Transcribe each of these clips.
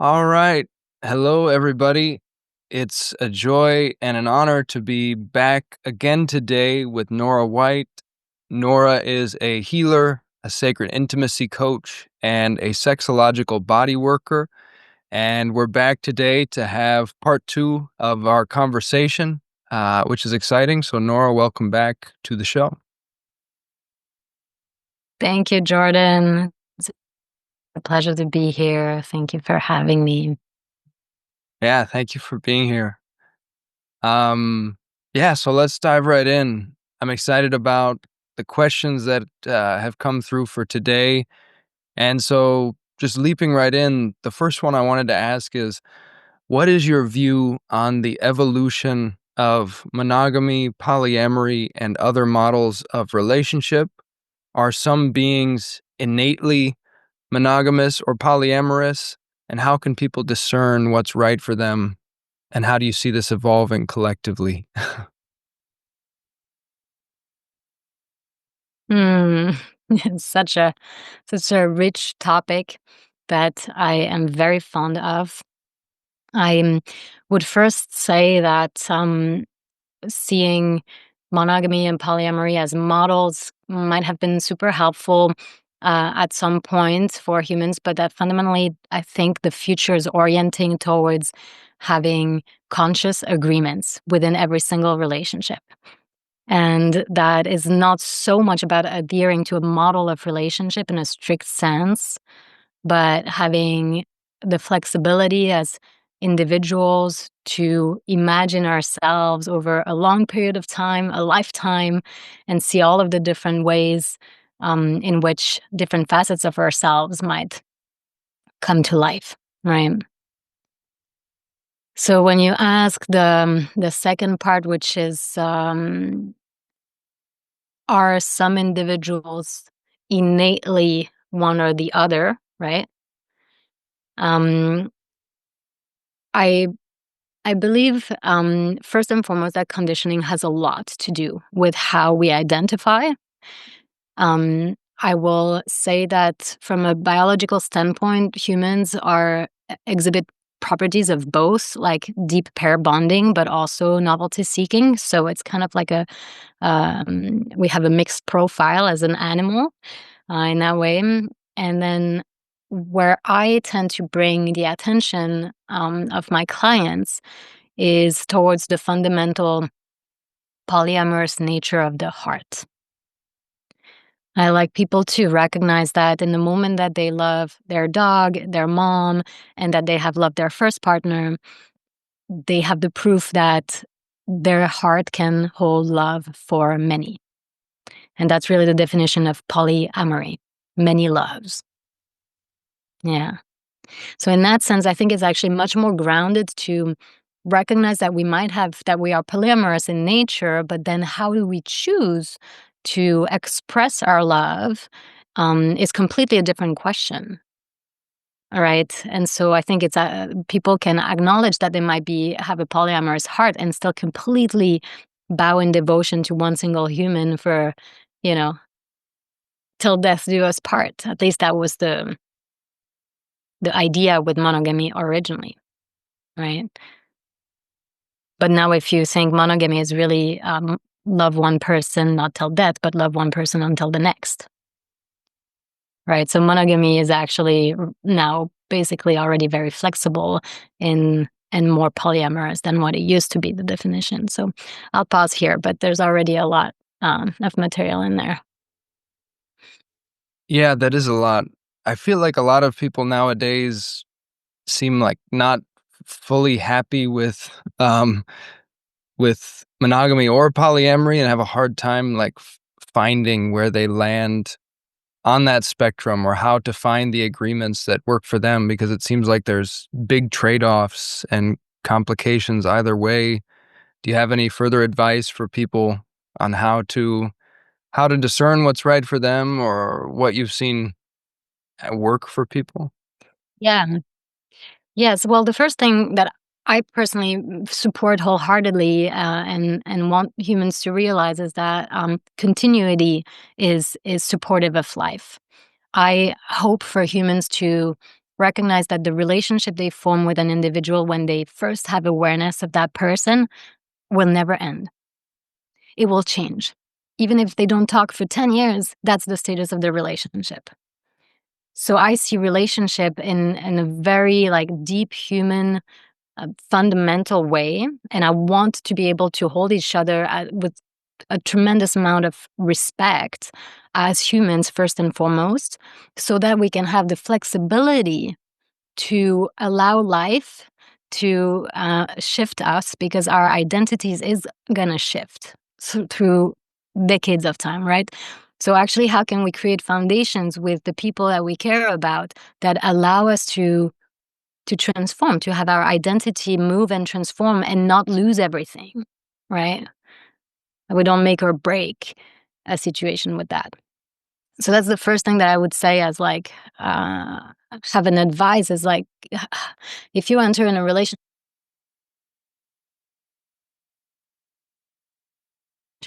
All right. Hello, everybody. It's a joy and an honor to be back again today with Nora White. Nora is a healer, a sacred intimacy coach, and a sexological body worker. And we're back today to have part two of our conversation, which is exciting. So, Nora, welcome back to the show. Thank you, Jordan. It's a pleasure to be here. Thank you for having me. Yeah, thank you for being here. Yeah, so let's dive right in. I'm excited about the questions that have come through for today. And so, just leaping right in, the first one I wanted to ask is, what is your view on the evolution of monogamy, polyamory, and other models of relationship? Are some beings innately monogamous or polyamorous? And how can people discern what's right for them? And how do you see this evolving collectively? Hmm. It's such a rich topic that I am very fond of. I would first say that seeing monogamy and polyamory as models might have been super helpful at some point for humans, but that fundamentally, I think the future is orienting towards having conscious agreements within every single relationship. And that is not so much about adhering to a model of relationship in a strict sense, but having the flexibility as individuals to imagine ourselves over a long period of time, a lifetime, and see all of the different ways in which different facets of ourselves might come to life, right? So when you ask the second part, which is are some individuals innately one or the other, right? Um, I I believe first and foremost that conditioning has a lot to do with how we identify. I will say that from a biological standpoint, humans are exhibit properties of both, like deep pair bonding, but also novelty seeking. So it's kind of like we have a mixed profile as an animal in that way. And then where I tend to bring the attention of my clients is towards the fundamental polyamorous nature of the heart. I like people to recognize that in the moment that they love their dog, their mom, and that they have loved their first partner, they have the proof that their heart can hold love for many. And that's really the definition of polyamory, many loves. Yeah. So in that sense, I think it's actually much more grounded to recognize that we are polyamorous in nature, but then how do we choose to express our love is completely a different question. All right. And so I think people can acknowledge that they might have a polyamorous heart and still completely bow in devotion to one single human for, you know, till death do us part. At least that was the idea with monogamy originally, right? But now, if you think monogamy is really love one person not till death, but love one person until the next, right? So monogamy is actually now basically already very flexible in and more polyamorous than what it used to be, the definition. So I'll pause here, but there's already a lot of material in there. Yeah, that is a lot. I feel like a lot of people nowadays seem like not fully happy with monogamy or polyamory and have a hard time like finding where they land on that spectrum or how to find the agreements that work for them because it seems like there's big trade-offs and complications either way. Do you have any further advice for people on how to discern what's right for them or what you've seen at work for people? Yeah. Yes. Well, the first thing that I personally support wholeheartedly and want humans to realize is that continuity is supportive of life. I hope for humans to recognize that the relationship they form with an individual when they first have awareness of that person will never end. It will change. Even if they don't talk for 10 years, that's the status of the relationship. So I see relationship in a very like deep human, fundamental way. And I want to be able to hold each other with a tremendous amount of respect as humans, first and foremost, so that we can have the flexibility to allow life to shift us, because our identities is going to shift through decades of time, right? So actually, how can we create foundations with the people that we care about that allow us to transform, to have our identity move and transform and not lose everything, right? We don't make or break a situation with that. So that's the first thing that I would say as like have an advice is like, if you enter in a relationship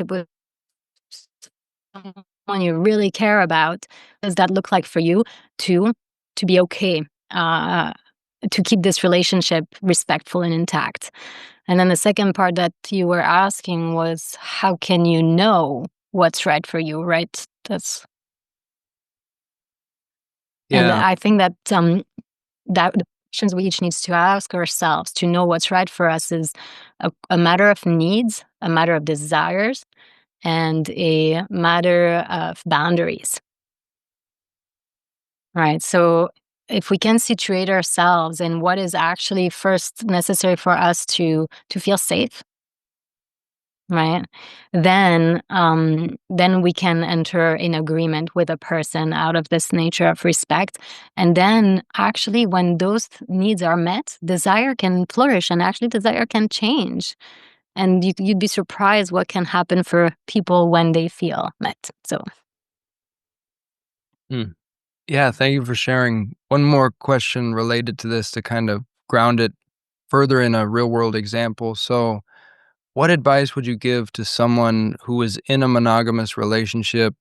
with someone you really care about, does that look like for you to be okay, to keep this relationship respectful and intact? And then the second part that you were asking was, how can you know what's right for you, right? And Yeah. I think that that the questions we each needs to ask ourselves to know what's right for us is a matter of needs, a matter of desires, and a matter of boundaries, right? So if we can situate ourselves in what is actually first necessary for us to feel safe, right, then we can enter in agreement with a person out of this nature of respect. And then actually when those needs are met, desire can flourish, and actually desire can change, and you'd be surprised what can happen for people when they feel met. So Hmm. Yeah, thank you for sharing. One more question related to this to kind of ground it further in a real world example. So, what advice would you give to someone who is in a monogamous relationship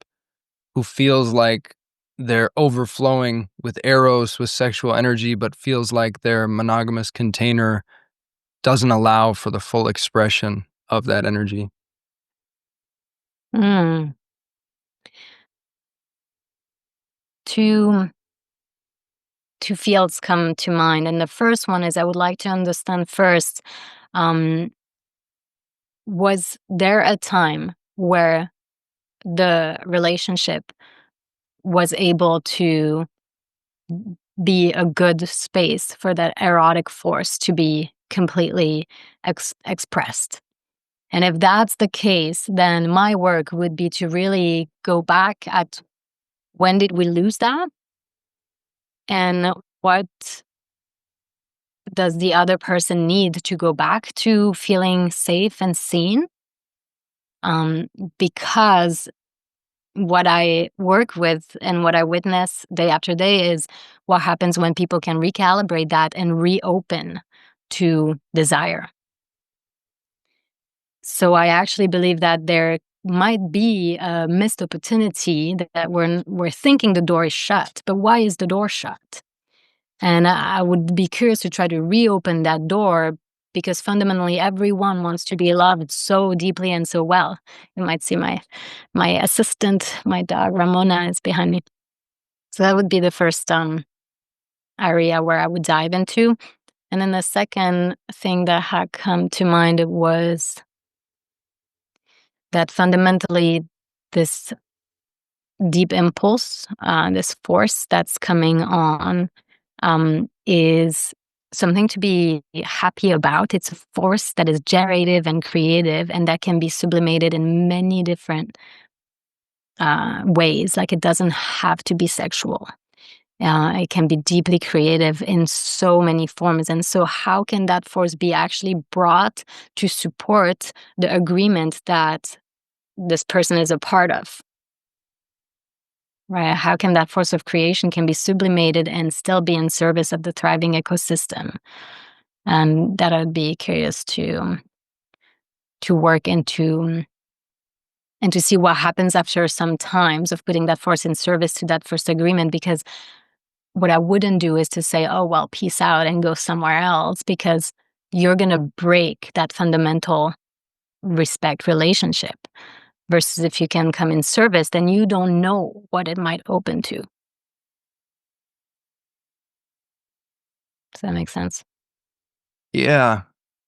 who feels like they're overflowing with eros, with sexual energy, but feels like their monogamous container doesn't allow for the full expression of that energy? mm, two two fields come to mind, and the first one is I would like to understand first, um, was there a time where the relationship was able to be a good space for that erotic force to be completely expressed? And if that's the case, then my work would be to really go back at when did we lose that, and what does the other person need to go back to feeling safe and seen? Um, because what I work with and what I witness day after day is what happens when people can recalibrate that and reopen to desire. So I actually believe that there might be a missed opportunity that we're thinking the door is shut, but why is the door shut? And I would be curious to try to reopen that door, because fundamentally everyone wants to be loved so deeply and so well. You might see my assistant, my dog Ramona, is behind me. So that would be the first area where I would dive into. And then the second thing that had come to mind was that fundamentally this deep impulse, this force that's coming on, is something to be happy about. It's a force that is generative and creative, and that can be sublimated in many different ways. Like, it doesn't have to be sexual. It can be deeply creative in so many forms. And so, how can that force be actually brought to support the agreement that this person is a part of? Right? How can that force of creation can be sublimated and still be in service of the thriving ecosystem? And that I'd be curious to work into, and to see what happens after some times of putting that force in service to that first agreement. Because what I wouldn't do is to say, "Oh, well, peace out," and go somewhere else, because you're gonna break that fundamental respect relationship. Versus if you can come in service, then you don't know what it might open to. Does that make sense? Yeah.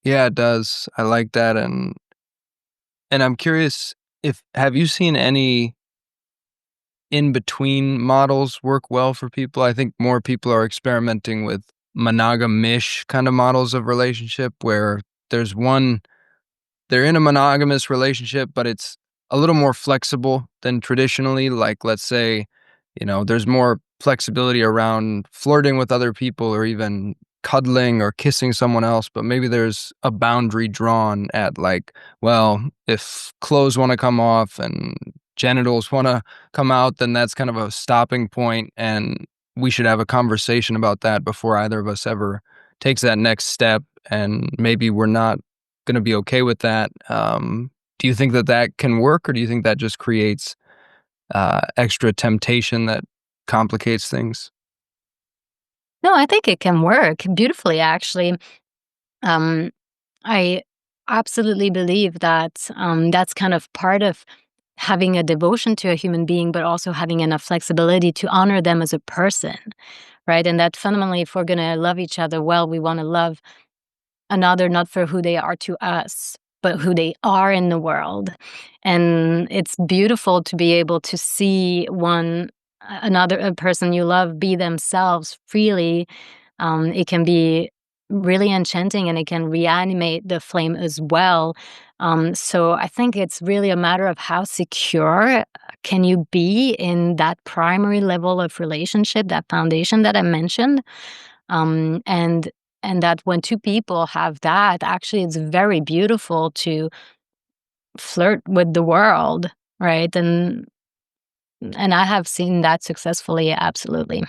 Yeah, it does. I like that, and I'm curious, if have you seen any in between models work well for people? I think more people are experimenting with monogamish kind of models of relationship where there's one they're in a monogamous relationship, but it's a little more flexible than traditionally. Like, let's say, there's more flexibility around flirting with other people or even cuddling or kissing someone else, but maybe there's a boundary drawn at, like, well, if clothes want to come off and genitals want to come out, then that's kind of a stopping point, and we should have a conversation about that before either of us ever takes that next step. And maybe we're not gonna be okay with that. Do you think that that can work, or do you think that just creates, extra temptation that complicates things? No, I think it can work beautifully, actually. Um, I absolutely believe that that's kind of part of having a devotion to a human being, but also having enough flexibility to honor them as a person, right? And that fundamentally, if we're going to love each other well, we want to love another not for who they are to us, but who they are in the world. And it's beautiful to be able to see another a person you love be themselves freely. It can be really enchanting, and it can reanimate the flame as well. So I think it's really a matter of how secure can you be in that primary level of relationship, that foundation that I mentioned. Um, and and that when two people have that, actually, it's very beautiful to flirt with the world, right? And I have seen that successfully, absolutely.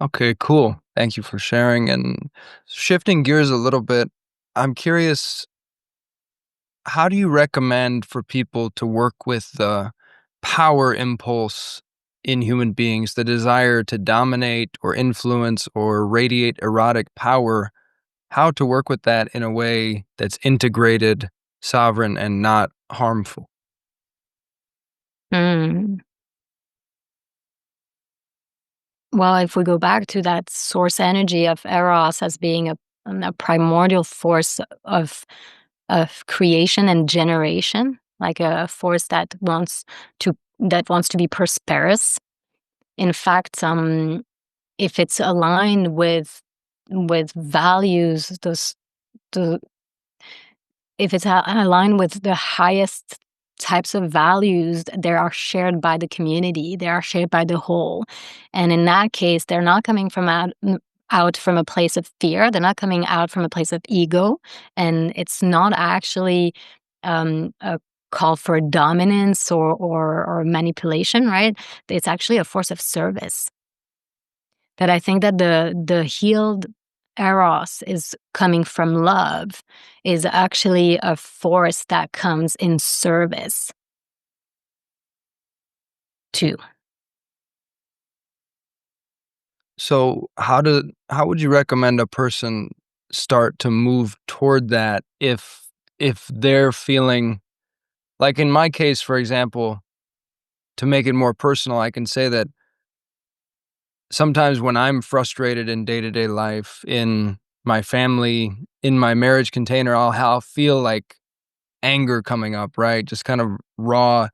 Okay, cool. Thank you for sharing, and shifting gears a little bit, I'm curious, how do you recommend for people to work with the power impulse in human beings, the desire to dominate or influence or radiate erotic power, how to work with that in a way that's integrated, sovereign, and not harmful? Mm. Well, if we go back to that source energy of Eros as being a primordial force of creation and generation, like a force that wants to be prosperous. In fact, if it's aligned with values, the if it's aligned with the highest types of values that are shared by the community, they are shared by the whole. And in that case, they're not coming out from a place of fear. They're not coming out from a place of ego, and it's not actually a call for dominance or manipulation, right? It's actually a force of service. That I think that the healed Eros is coming from love, is actually a force that comes in service too. So how would you recommend a person start to move toward that if they're feeling like in my case, for example, to make it more personal, I can say that sometimes when I'm frustrated in day-to-day life, in my family, in my marriage container, I'll feel like anger coming up, right? Just kind of raw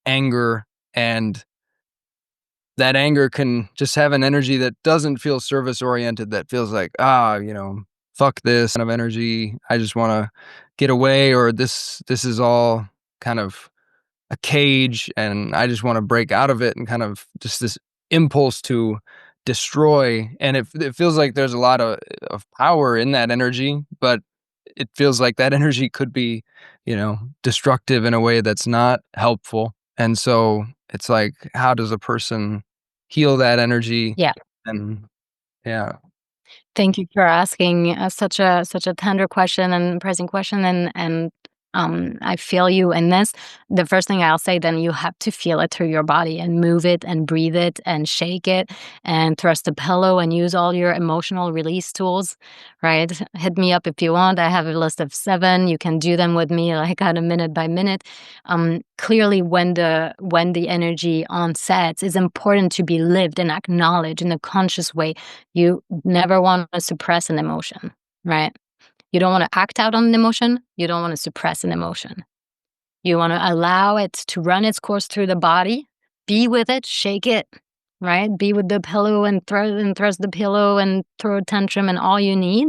anger, and that anger can just have an energy that doesn't feel service oriented, that feels like, fuck this kind of energy. I just want to get away, or this is all kind of a cage and I just want to break out of it, and kind of just this impulse to destroy. And it feels like there's a lot of power in that energy, but it feels like that energy could be, destructive in a way that's not helpful. And so it's like, how does a person heal that energy? Yeah. And yeah. Thank you for asking such a tender question and pressing question, and I feel you in this. The first thing I'll say, then you have to feel it through your body and move it and breathe it and shake it and thrust a pillow and use all your emotional release tools, right? Hit me up if you want. I have a list of 7. You can do them with me like on a minute by minute. Clearly, when the energy onsets, it's important to be lived and acknowledged in a conscious way. You never want to suppress an emotion, right? You don't want to act out on an emotion. You don't want to suppress an emotion. You want to allow it to run its course through the body. Be with it, shake it, right? Be with the pillow and thrust the pillow and throw a tantrum and all you need,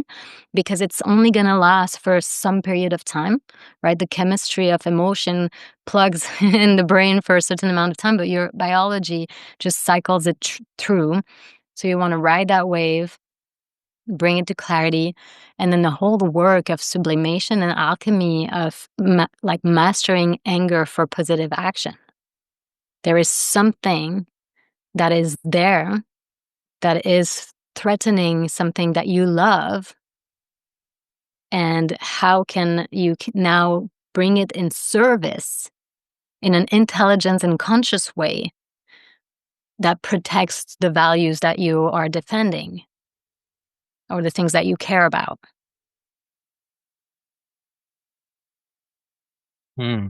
because it's only going to last for some period of time, right? The chemistry of emotion plugs in the brain for a certain amount of time, but your biology just cycles it through. So you want to ride that wave, bring it to clarity, and then the whole work of sublimation and alchemy of like mastering anger for positive action. There is something that is there that is threatening something that you love, and how can you now bring it in service in an intelligent and conscious way that protects the values that you are defending or the things that you care about. Hmm.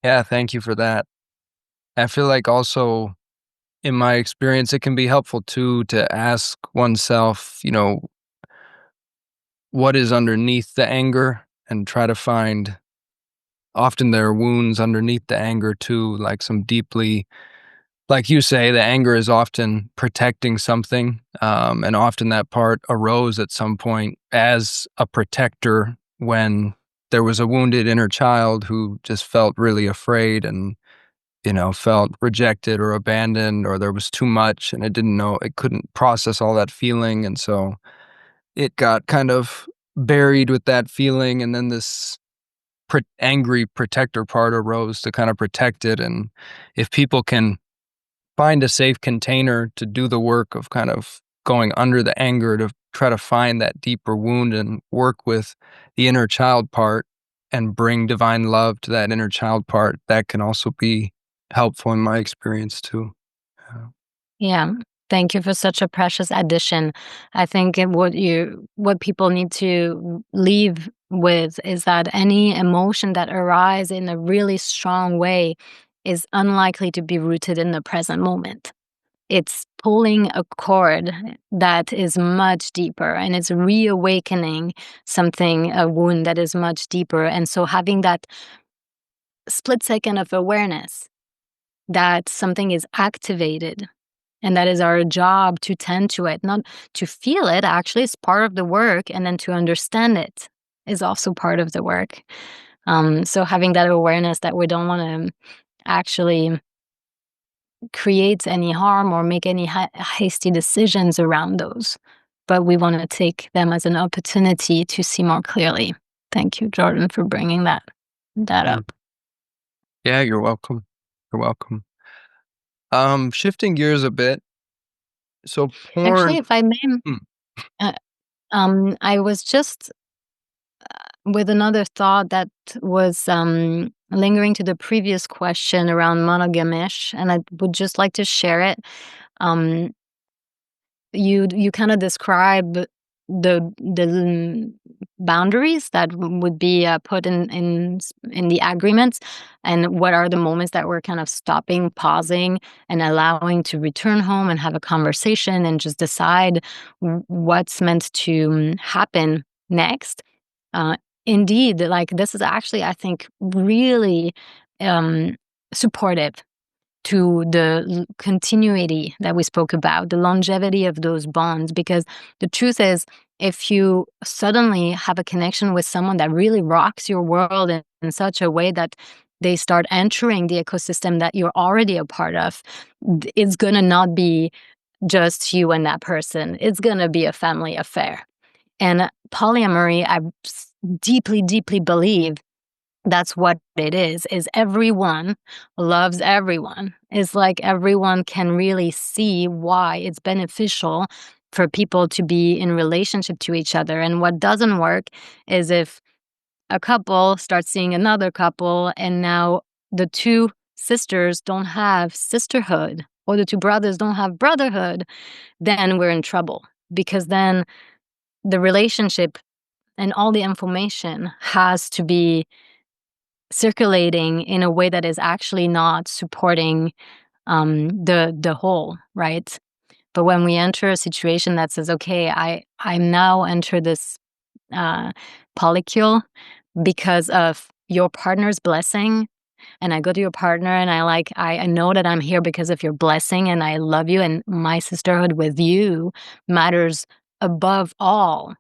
Yeah, thank you for that. I feel like also in my experience, it can be helpful too to ask oneself, what is underneath the anger and try to find often there are wounds underneath the anger too, like some deeply, like you say, the anger is often protecting something. And often that part arose at some point as a protector when there was a wounded inner child who just felt really afraid and felt rejected or abandoned, or there was too much and it couldn't process all that feeling. And so it got kind of buried with that feeling. And then this angry protector part arose to kind of protect it. And if people can find a safe container to do the work of kind of going under the anger to try to find that deeper wound and work with the inner child part and bring divine love to that inner child part, that can also be helpful in my experience too. Yeah. Yeah. Thank you for such a precious addition. I think what people need to leave with is that any emotion that arises in a really strong way is unlikely to be rooted in the present moment. It's pulling a cord that is much deeper, and it's reawakening something, a wound that is much deeper. And so having that split second of awareness that something is activated, and that is our job to tend to it, not to feel it. Actually, it's part of the work, and then to understand it is also part of the work. So having that awareness that we don't want to actually create any harm or make any hasty decisions around those, but we want to take them as an opportunity to see more clearly. Thank you, Jordan, for bringing that Mm. up. Yeah, you're welcome. You're welcome. Shifting gears a bit. So Actually, porn. if I may, Mm, uh, I was just with another thought that was lingering to the previous question around monogamish, and I would just like to share it. Um, you kind of describe the boundaries that would be put in the agreements, and what are the moments that we're kind of stopping, pausing, and allowing to return home and have a conversation and just decide what's meant to happen next. Uh, Indeed, like this is actually, I think, really um, supportive to the continuity that we spoke about, the longevity of those bonds. Because the truth is, if you suddenly have a connection with someone that really rocks your world in such a way that they start entering the ecosystem that you're already a part of, it's going to not be just you and that person. It's going to be a family affair. And polyamory, I deeply, deeply believe that's what it is everyone loves everyone. It's like everyone can really see why it's beneficial for people to be in relationship to each other. And what doesn't work is if a couple starts seeing another couple, and now the two sisters don't have sisterhood, or the two brothers don't have brotherhood, then we're in trouble. Because then the relationship and all the information has to be circulating in a way that is actually not supporting the whole, right? But when we enter a situation that says, okay, I now enter this uh, polycule because of your partner's blessing, and I go to your partner and I know that I'm here because of your blessing, and I love you, and my sisterhood with you matters above all,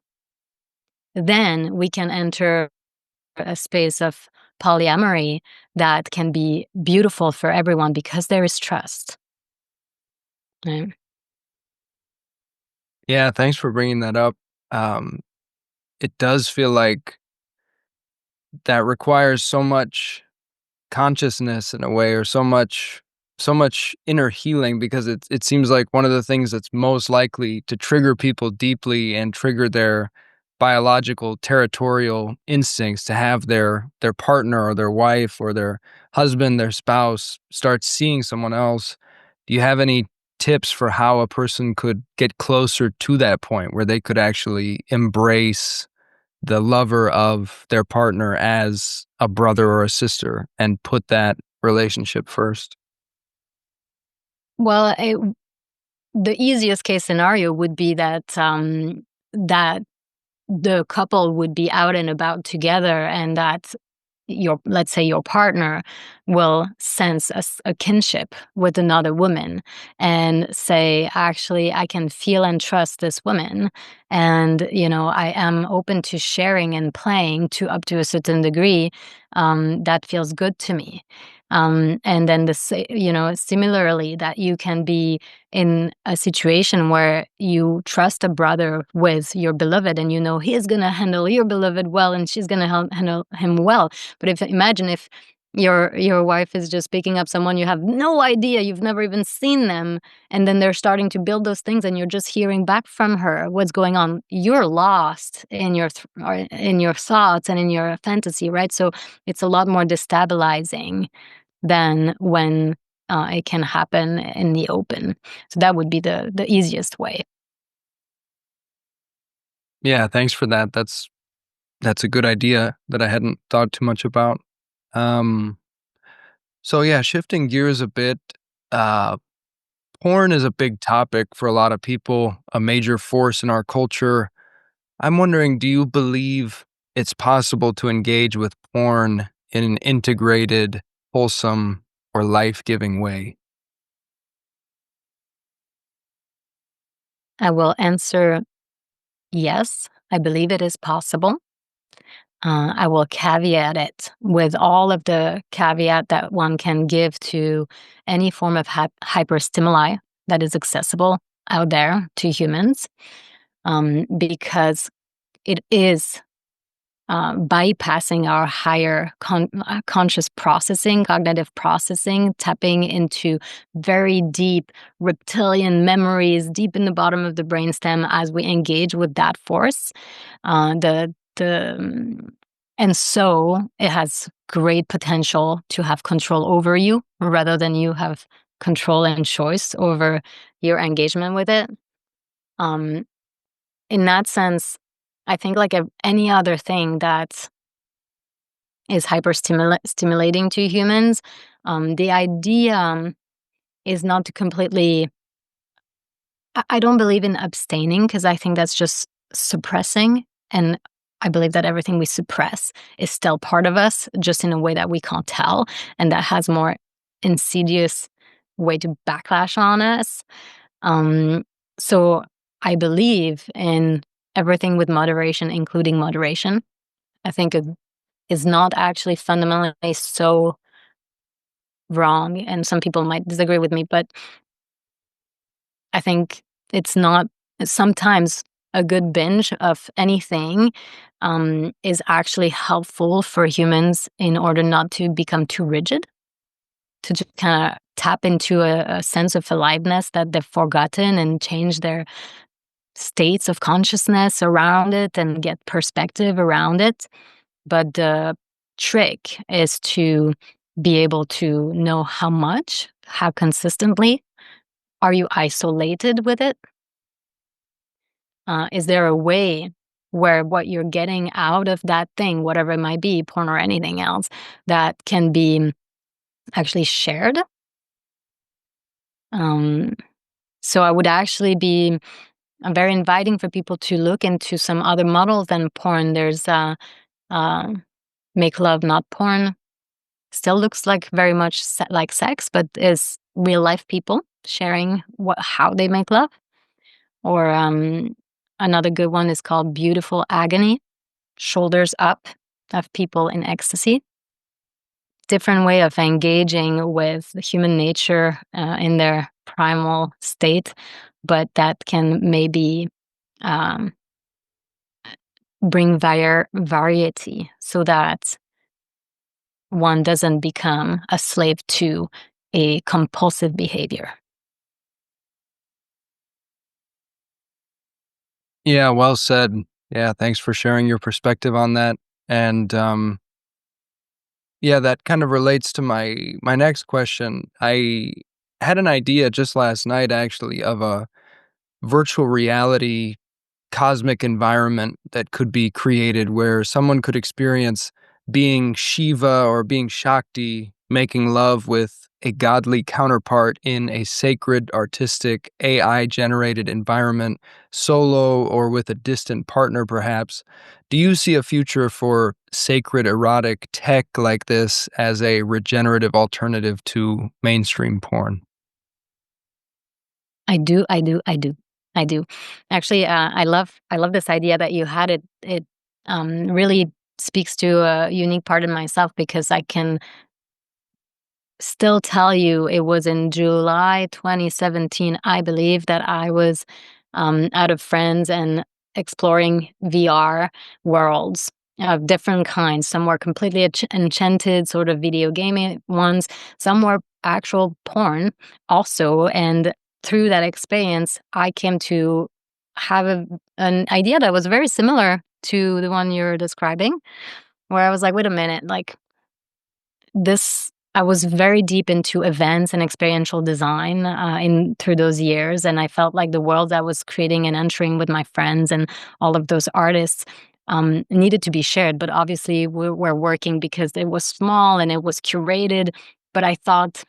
then we can enter a space of polyamory that can be beautiful for everyone because there is trust. Right? Yeah, thanks for bringing that up. Um, it does feel like that requires so much consciousness in a way, or so much inner healing, because it seems like one of the things that's most likely to trigger people deeply and trigger their biological territorial instincts to have their partner or their wife or their husband, their spouse start seeing someone else. Do you have any tips for how a person could get closer to that point where they could actually embrace the lover of their partner as a brother or a sister and put that relationship first? Well, the easiest case scenario would be that the couple would be out and about together, and that let's say your partner will sense a kinship with another woman and say, actually, I can feel and trust this woman, and I am open to sharing and playing to up to a certain degree. That feels good to me. And then similarly, that you can be in a situation where you trust a brother with your beloved, and he is going to handle your beloved well, and she's going to handle him well. But imagine if your wife is just picking up someone you have no idea, you've never even seen them, and then they're starting to build those things, and you're just hearing back from her what's going on. You're lost in or in your thoughts and in your fantasy, right? So it's a lot more destabilizing than when it can happen in the open. So that would be the easiest way. Yeah, thanks for that. That's a good idea that I hadn't thought too much about. Um, so yeah, shifting gears a bit, uh, porn is a big topic for a lot of people, a major force in our culture. I'm wondering, do you believe it's possible to engage with porn in an integrated, wholesome, or life-giving way? I will answer yes, I believe it is possible. I will caveat it with all of the caveat that one can give to any form of hyperstimuli that is accessible out there to humans, because it is bypassing our higher conscious processing, cognitive processing, tapping into very deep reptilian memories deep in the bottom of the brainstem as we engage with that force. And so it has great potential to have control over you rather than you have control and choice over your engagement with it. Um, in that sense, I think like any other thing that is stimulating to humans, the idea is not to completely. I don't believe in abstaining, because I think that's just suppressing, and I believe that everything we suppress is still part of us, just in a way that we can't tell, and that has more insidious way to backlash on us. Um, so I believe in everything with moderation, including moderation. I think it is not actually fundamentally so wrong, and some people might disagree with me, but I think it's not. Sometimes a good binge of anything is actually helpful for humans in order not to become too rigid, to just kind of tap into a sense of aliveness that they've forgotten and change their states of consciousness around it and get perspective around it. but the trick is to be able to know how much, how consistently. Are you isolated with it? Is there a way where what you're getting out of that thing, whatever it might be, porn or anything else, that can be actually shared? Um, so I would actually be very inviting for people to look into some other models than porn. There's uh, make love, not porn. Still looks like very much like sex, but is real life people sharing how they make love. Or another good one is called Beautiful Agony, shoulders up of people in ecstasy. Different way of engaging with human nature in their primal state, but that can maybe um, bring variety so that one doesn't become a slave to a compulsive behavior. Yeah, well said. Yeah, thanks for sharing your perspective on that. And yeah, that kind of relates to my next question. I had an idea just last night actually of a virtual reality cosmic environment that could be created where someone could experience being Shiva or being Shakti, making love with a godly counterpart in a sacred, artistic, AI generated environment, solo or with a distant partner, perhaps. Do you see a future for sacred, erotic tech like this as a regenerative alternative to mainstream porn? I do, I do, I do, I do. Actually, I love this idea that you had. It really speaks to a unique part of myself because I can still tell you it was in July 2017, I believe, that I was out of friends and exploring VR worlds of different kinds. Some were completely enchanted, sort of video gaming ones. Some were actual porn also. And through that experience, I came to have an idea that was very similar to the one you're describing, where I was like, wait a minute, like this I was very deep into events and experiential design in through those years, and I felt like the world I was creating and entering with my friends and all of those artists needed to be shared. But obviously, we were working because it was small and it was curated. But I thought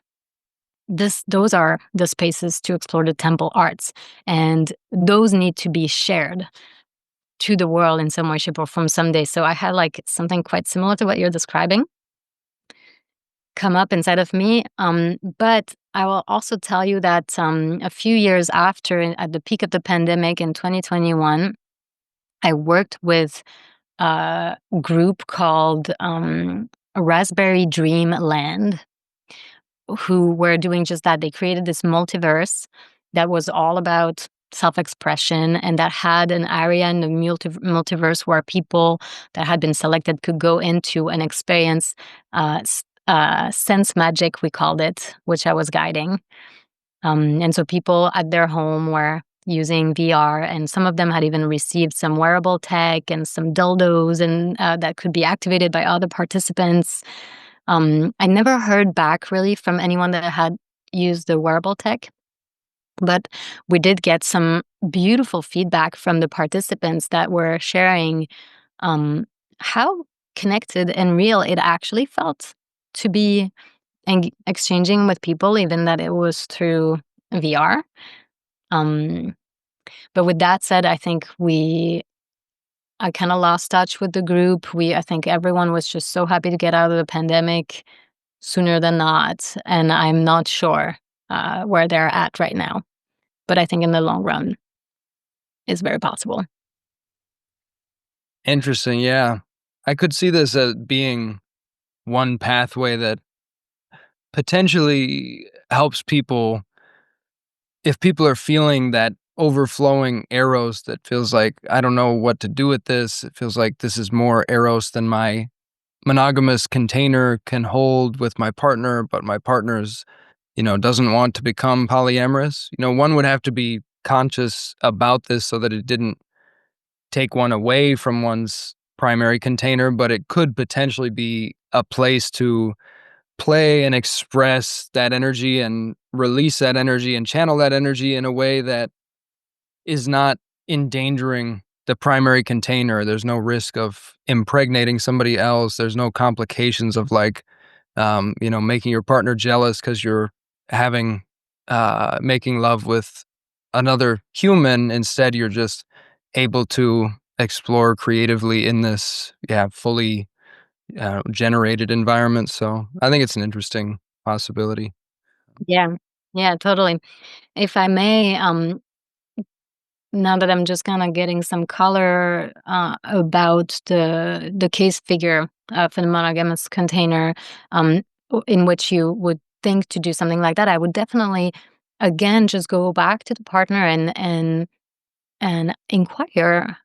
those are the spaces to explore the temple arts, and those need to be shared to the world in some way, shape, or form someday. So I had like something quite similar to what you're describing come up inside of me. But I will also tell you that a few years after, at the peak of the pandemic in 2021, I worked with a group called Raspberry Dream Land, who were doing just that. They created this multiverse that was all about self-expression and that had an area in the multiverse where people that had been selected could go into and experience sense magic, we called it, which I was guiding. And so people at their home were using VR, and some of them had even received some wearable tech and some dildos, and that could be activated by other participants. I never heard back really from anyone that had used the wearable tech, but we did get some beautiful feedback from the participants that were sharing um, how connected and real it actually felt to be exchanging with people, even that it was through VR. Um, but with that said, I think I kind of lost touch with the group. I think everyone was just so happy to get out of the pandemic sooner than not, and I'm not sure where they're at right now. But I think in the long run, is very possible. Interesting. Yeah. I could see this as being one pathway that potentially helps people if people are feeling that overflowing Eros that feels like, I don't know what to do with this. It feels like this is more Eros than my monogamous container can hold with my partner, but my partner's, doesn't want to become polyamorous. One would have to be conscious about this so that it didn't take one away from one's primary container, but it could potentially be a place to play and express that energy and release that energy and channel that energy in a way that is not endangering the primary container. There's no risk of impregnating somebody else. There's no complications of like, making your partner jealous because you're having, making love with another human. Instead, you're just able to explore creatively in this, fully generated environment. So I think it's an interesting possibility. Yeah. Yeah, totally. If I may, now that I'm just kinda getting some color, about the case figure of a monogamous container, in which you would think to do something like that, I would definitely, again, just go back to the partner and inquire,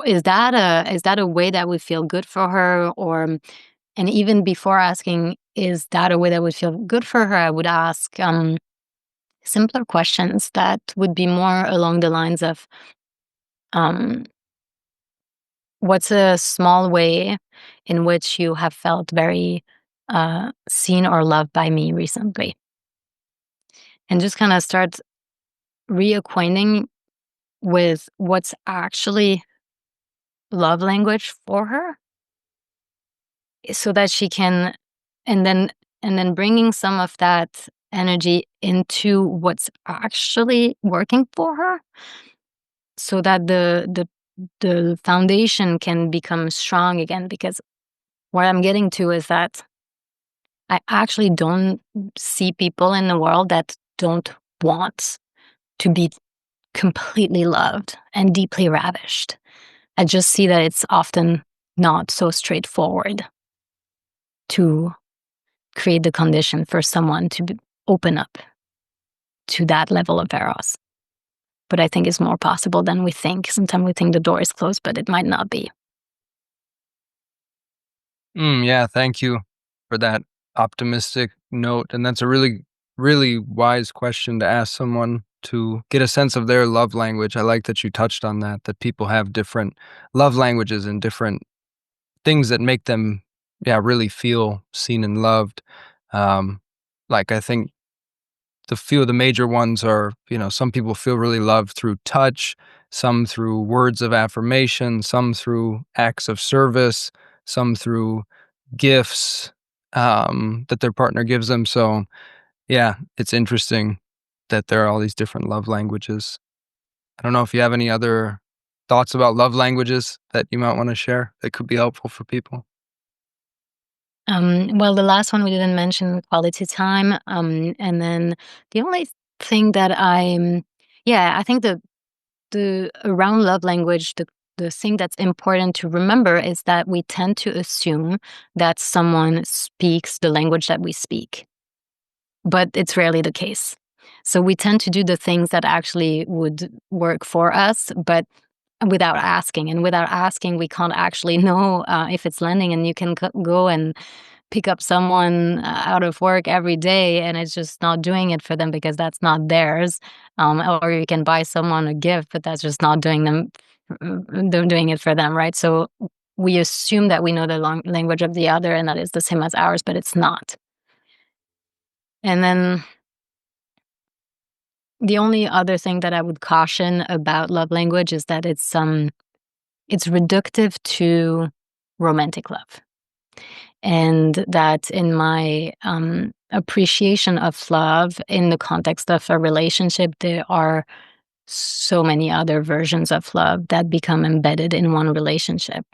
is that a way that would feel good for her? Or and even before asking, "Is that a way that would feel good for her?" I would ask, simpler questions that would be more along the lines of, um, "What's a small way in which you have felt very, seen or loved by me recently?" And just kinda start reacquainting with what's actually love language for her, so that she can, and then bringing some of that energy into what's actually working for her, so that the foundation can become strong again. Because what I'm getting to is that I actually don't see people in the world that don't want to be completely loved and deeply ravished. I just see that it's often not so straightforward to create the condition for someone to open up to that level of Eros. But I think it's more possible than we think. Sometimes we think the door is closed, but it might not be. Yeah, thank you for that optimistic note. And that's a really, really wise question to ask someone to get a sense of their love language. I like that you touched on that, that people have different love languages and different things that make them, really feel seen and loved. Um, like I think the few of the major ones are, some people feel really loved through touch, some through words of affirmation, some through acts of service, some through gifts, that their partner gives them. So, yeah, it's interesting that there are all these different love languages. I don't know if you have any other thoughts about love languages that you might want to share that could be helpful for people. Well, the last one we didn't mention quality time. And then the only thing that yeah, I think the around love language, the thing that's important to remember is that we tend to assume that someone speaks the language that we speak, but it's rarely the case. So we tend to do the things that actually would work for us, but without asking. And without asking, we can't actually know if it's landing. And you can go and pick up someone out of work every day, and it's just not doing it for them because that's not theirs. Or you can buy someone a gift, but that's just not doing it for them, right? So we assume that we know the language of the other and that is the same as ours, but it's not. And then the only other thing that I would caution about love language is that it's reductive to romantic love. And that in my appreciation of love in the context of a relationship, there are so many other versions of love that become embedded in one relationship.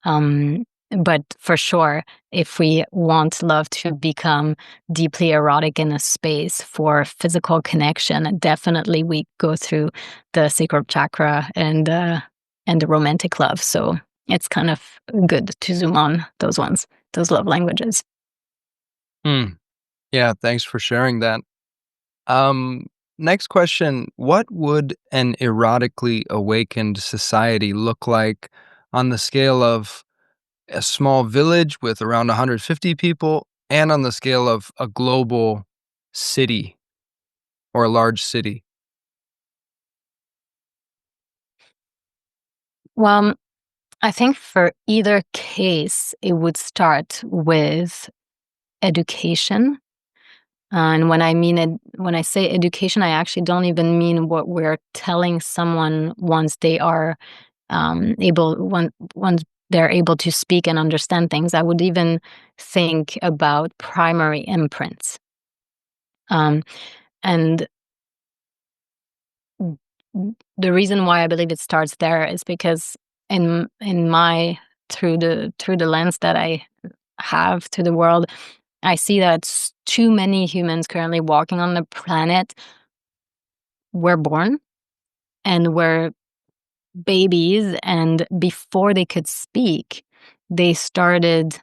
Um, but for sure, if we want love to become deeply erotic in a space for physical connection, definitely we go through the sacral chakra and the romantic love. So it's kind of good to zoom on those ones, those love languages. Hmm. Yeah, thanks for sharing that. Um, Next question. What would an erotically awakened society look like on the scale of a small village with around 150 people and on the scale of a global city or a large city? Well, I think for either case, it would start with education. And when I say education, I actually don't even mean what we're telling someone once they are once they're able to speak and understand things. I would even think about primary imprints. Um, and the reason why I believe it starts there is because in my through the lens that I have to the world, I see that too many humans currently walking on the planet were born and were babies, and before they could speak, they started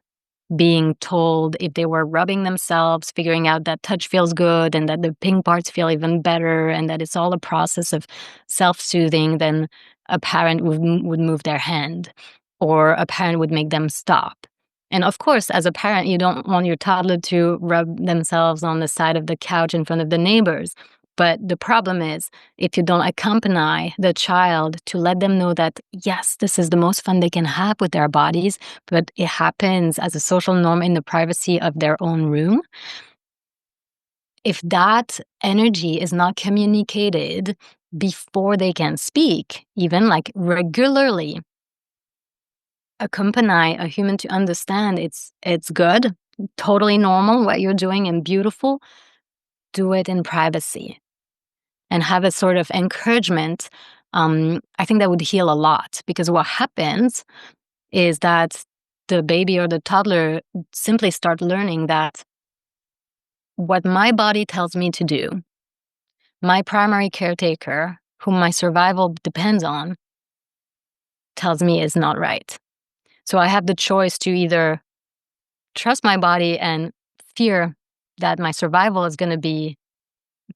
being told if they were rubbing themselves, figuring out that touch feels good and that the pink parts feel even better, and that it's all a process of self-soothing, then a parent would move their hand, or a parent would make them stop. And of course, as a parent, you don't want your toddler to rub themselves on the side of the couch in front of the neighbors. But the problem is, if you don't accompany the child to let them know that, yes, this is the most fun they can have with their bodies, but it happens as a social norm in the privacy of their own room. If that energy is not communicated before they can speak, even like regularly, accompany a human to understand it's good, totally normal what you're doing and beautiful, do it in privacy and have a sort of encouragement. I think that would heal a lot, because what happens is that the baby or the toddler simply start learning that what my body tells me to do, my primary caretaker, whom my survival depends on, tells me is not right. So I have the choice to either trust my body and fear that my survival is going to be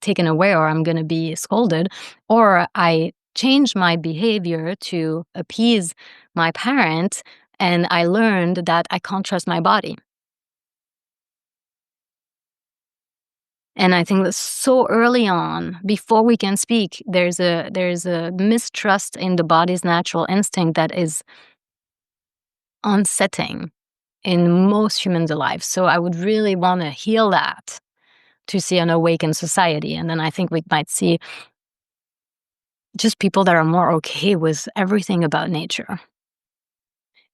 taken away or I'm going to be scolded, or I change my behavior to appease my parent, and I learned that I can't trust my body. And I think that so early on, before we can speak, there's a mistrust in the body's natural instinct that is unsettling in most humans alive. So I would really want to heal that to see an awakened society. And then I think we might see just people that are more okay with everything about nature.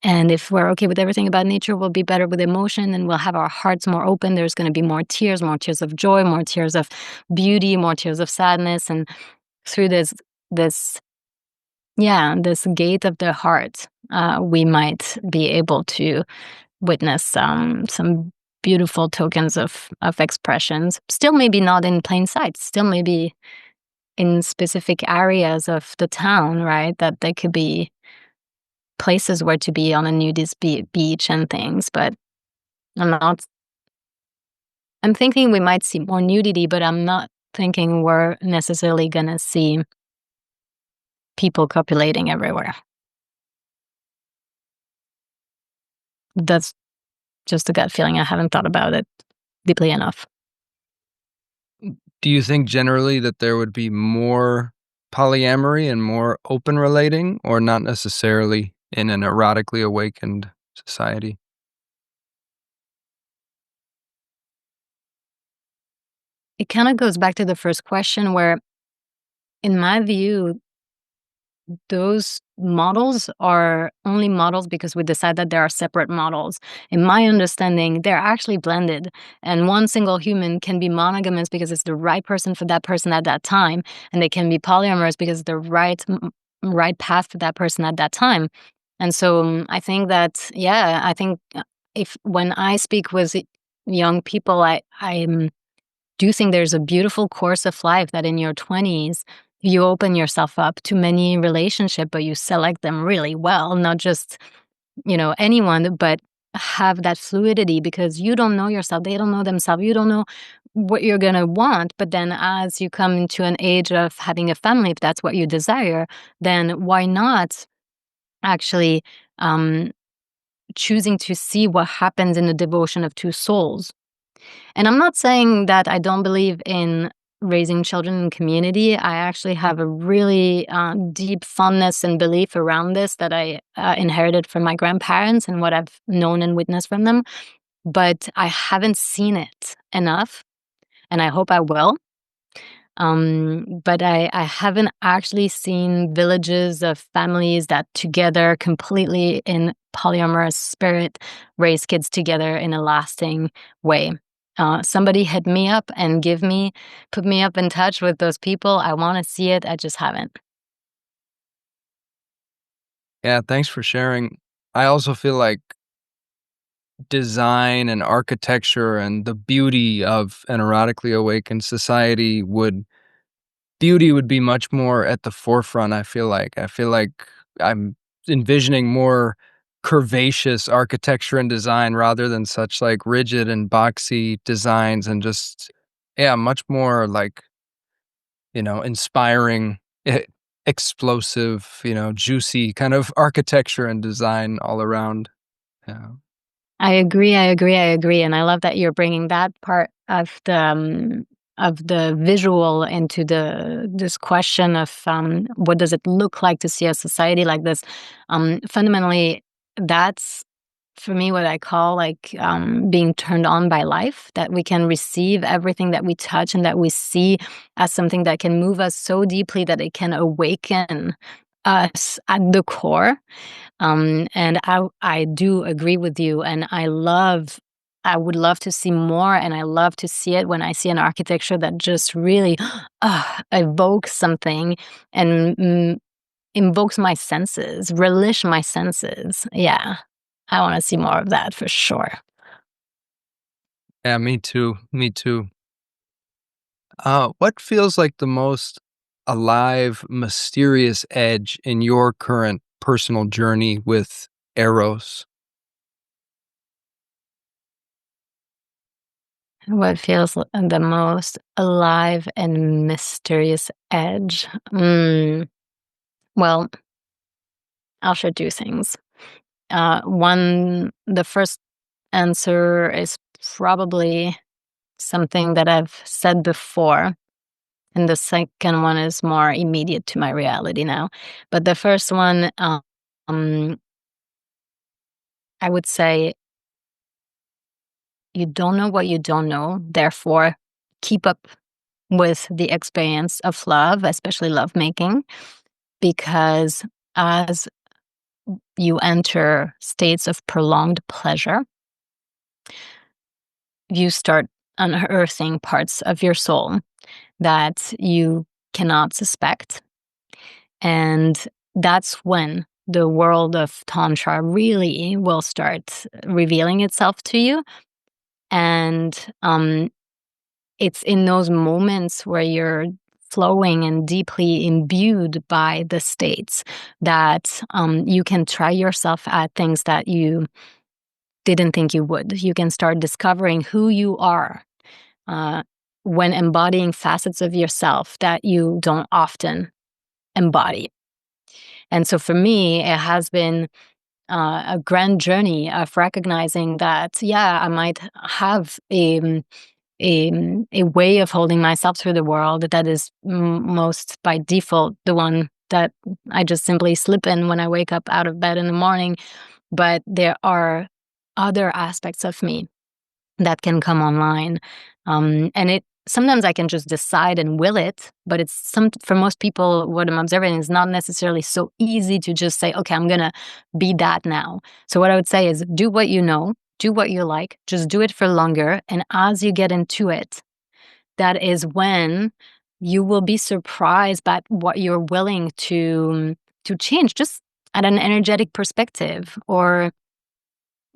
And if we're okay with everything about nature, we'll be better with emotion and we'll have our hearts more open. There's going to be more tears of joy, more tears of beauty, more tears of sadness. And through this, this gate of the heart, we might be able to witness some beautiful tokens of expressions. Still, maybe not in plain sight. Still, maybe in specific areas of the town, right? That there could be places where to be on a nudist beach and things. But I'm not. I'm thinking we might see more nudity, but I'm not thinking we're necessarily gonna see people copulating everywhere. That's just a gut feeling. I haven't thought about it deeply enough. Do you think generally that there would be more polyamory and more open relating, or not necessarily in an erotically awakened society? It kind of goes back to the first question where, in my view, those models are only models because we decide that there are separate models. In my understanding, they're actually blended. And one single human can be monogamous because it's the right person for that person at that time. And they can be polyamorous because it's the right path for that person at that time. And so I think that, I think if when I speak with young people, I do think there's a beautiful course of life that in your 20s, you open yourself up to many relationships, but you select them really well, not just, anyone, but have that fluidity because you don't know yourself. They don't know themselves. You don't know what you're going to want. But then as you come into an age of having a family, if that's what you desire, then why not actually um, choosing to see what happens in the devotion of two souls? And I'm not saying that I don't believe in raising children in community, I actually have a really deep fondness and belief around this that I inherited from my grandparents and what I've known and witnessed from them. But I haven't seen it enough, and I hope I will. But I haven't actually seen villages of families that together completely in polyamorous spirit raise kids together in a lasting way. Somebody hit me up and put me up in touch with those people. I want to see it. I just haven't. Yeah, thanks for sharing. I also feel like design and architecture and the beauty of an erotically awakened society would be much more at the forefront, I feel like. I feel like I'm envisioning more curvaceous architecture and design rather than such, like, rigid and boxy designs and just yeah, much more, like, inspiring, explosive, juicy kind of architecture and design all around. Yeah. I agree, I agree, and I love that you're bringing that part of the visual into this question of what does it look like to see a society like this. Fundamentally, that's for me what I call like being turned on by life. That we can receive everything that we touch and that we see as something that can move us so deeply that it can awaken us at the core. And I do agree with you, and I would love to see more, and I love to see it when I see an architecture that just really evokes something and invokes my senses, relish my senses. Yeah, I want to see more of that for sure. Yeah, me too, me too. What feels like the most alive, mysterious edge in your current personal journey with Eros? What feels the most alive and mysterious edge? Well, I'll share two things. The first answer is probably something that I've said before, and the second one is more immediate to my reality now. But the first one, um, I would say, you don't know what you don't know. Therefore, keep up with the experience of love, especially lovemaking, because as you enter states of prolonged pleasure, you start unearthing parts of your soul that you cannot suspect. And that's when the world of Tantra really will start revealing itself to you. And it's in those moments where you're flowing and deeply imbued by the states that you can try yourself at things that you didn't think you would. You can start discovering who you are uh, when embodying facets of yourself that you don't often embody. And so for me, it has been a grand journey of recognizing that, yeah, I might have a way of holding myself through the world that is most by default the one that I just simply slip in when I wake up out of bed in the morning. But there are other aspects of me that can come online. And it sometimes I can just decide and will it, but it's some for most people, what I'm observing is not necessarily so easy to just say, okay, I'm gonna be that now. So what I would say is do what you know, do what you like, just do it for longer. And as you get into it, that is when you will be surprised by what you're willing to change just at an energetic perspective or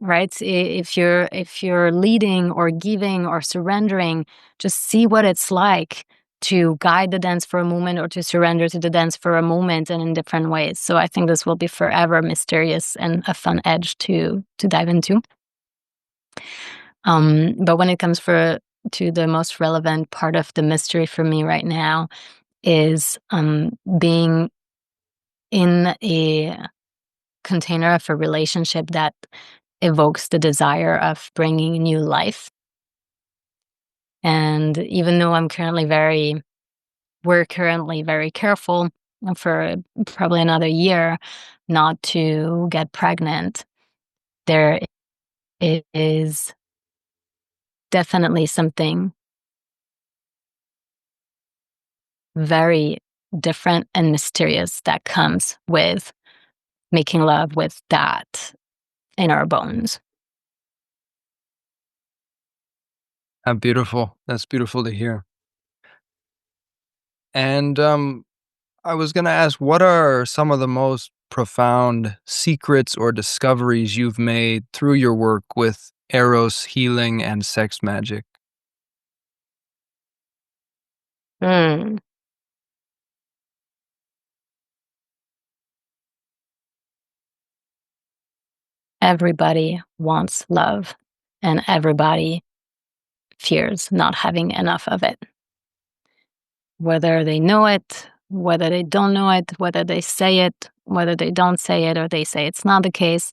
right? If you're leading or giving or surrendering, just see what it's like to guide the dance for a moment or to surrender to the dance for a moment and in different ways. So I think this will be forever mysterious and a fun edge to dive into. But when it comes to the most relevant part of the mystery for me right now is being in a container of a relationship that evokes the desire of bringing new life And even though we're currently very careful for probably another year not to get pregnant, there is definitely something very different and mysterious that comes with making love with that in our bones. How beautiful. That's beautiful to hear. And I was going to ask, what are some of the most profound secrets or discoveries you've made through your work with Eros healing and sex magic? Mm. Everybody wants love, and everybody fears not having enough of it. Whether they know it, whether they don't know it, whether they say it, whether they don't say it, or they say it's not the case.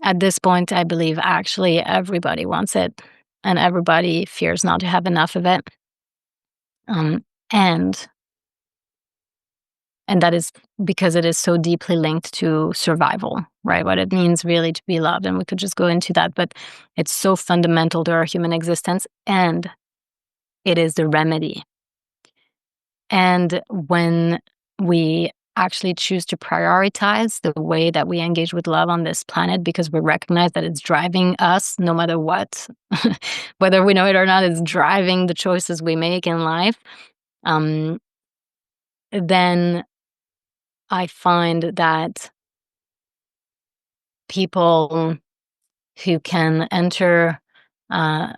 At this point, I believe actually everybody wants it, and everybody fears not to have enough of it. Um, and and that is because it is so deeply linked to survival, right? What it means really to be loved, and we could just go into that, but it's so fundamental to our human existence, and it is the remedy. And when we actually choose to prioritize the way that we engage with love on this planet because we recognize that it's driving us no matter what, whether we know it or not, it's driving the choices we make in life, um, then I find that people who can enter uh,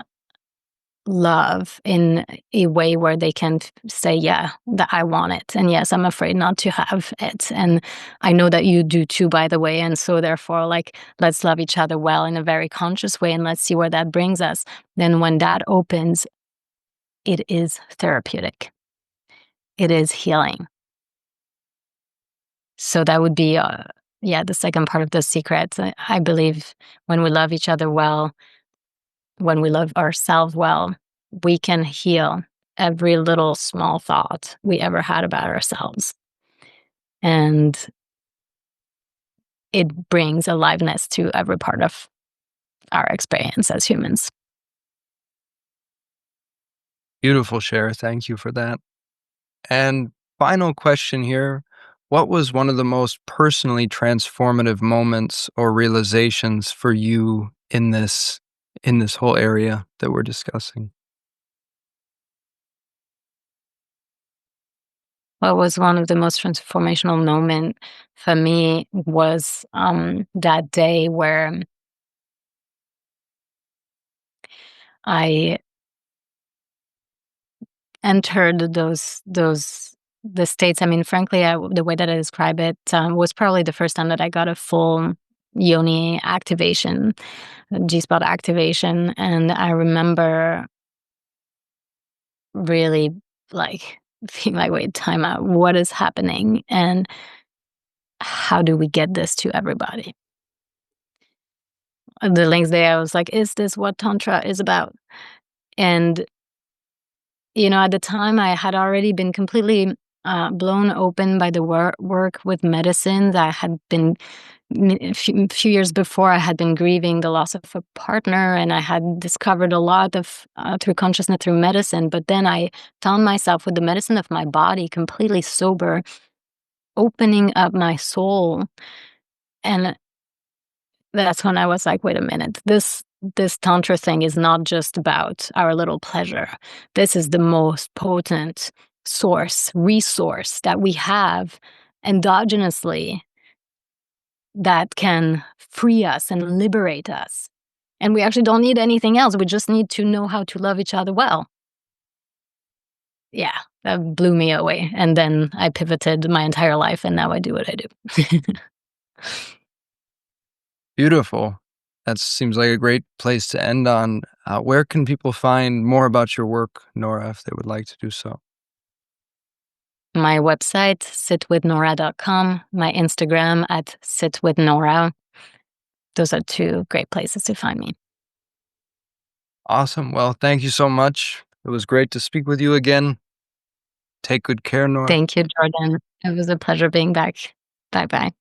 love in a way where they can say, yeah, that I want it. And yes, I'm afraid not to have it. And I know that you do too, by the way. And so therefore, like, let's love each other well in a very conscious way and let's see where that brings us. Then when that opens, it is therapeutic. It is healing. So that would be, yeah, the second part of the secret. I believe when we love each other well, when we love ourselves well, we can heal every little small thought we ever had about ourselves. And it brings aliveness to every part of our experience as humans. Beautiful share. Thank you for that. And final question here. What was one of the most personally transformative moments or realizations for you in this whole area that we're discussing? What was one of the most transformational moment for me was that day where I entered the states. I mean, frankly, the way that I describe it was probably the first time that I got a full yoni activation, G spot activation, and I remember really like being like, "Wait, time out! What is happening? And how do we get this to everybody?" And the next day, I was like, "Is this what tantra is about?" And at the time, I had already been completely blown open by the work with medicines. I had been a few years before. I had been grieving the loss of a partner, and I had discovered a lot of through consciousness, through medicine. But then I found myself with the medicine of my body, completely sober, opening up my soul, and that's when I was like, wait a minute, this tantra thing is not just about our little pleasure. This is the most potent resource that we have endogenously that can free us and liberate us. And we actually don't need anything else. We just need to know how to love each other well. Yeah, that blew me away. And then I pivoted my entire life, and now I do what I do. Beautiful. That seems like a great place to end on. Where can people find more about your work, Nora, if they would like to do so? My website, sitwithnora.com, my Instagram at sitwithnora. Those are two great places to find me. Awesome. Well, thank you so much. It was great to speak with you again. Take good care, Nora. Thank you, Jordan. It was a pleasure being back. Bye bye.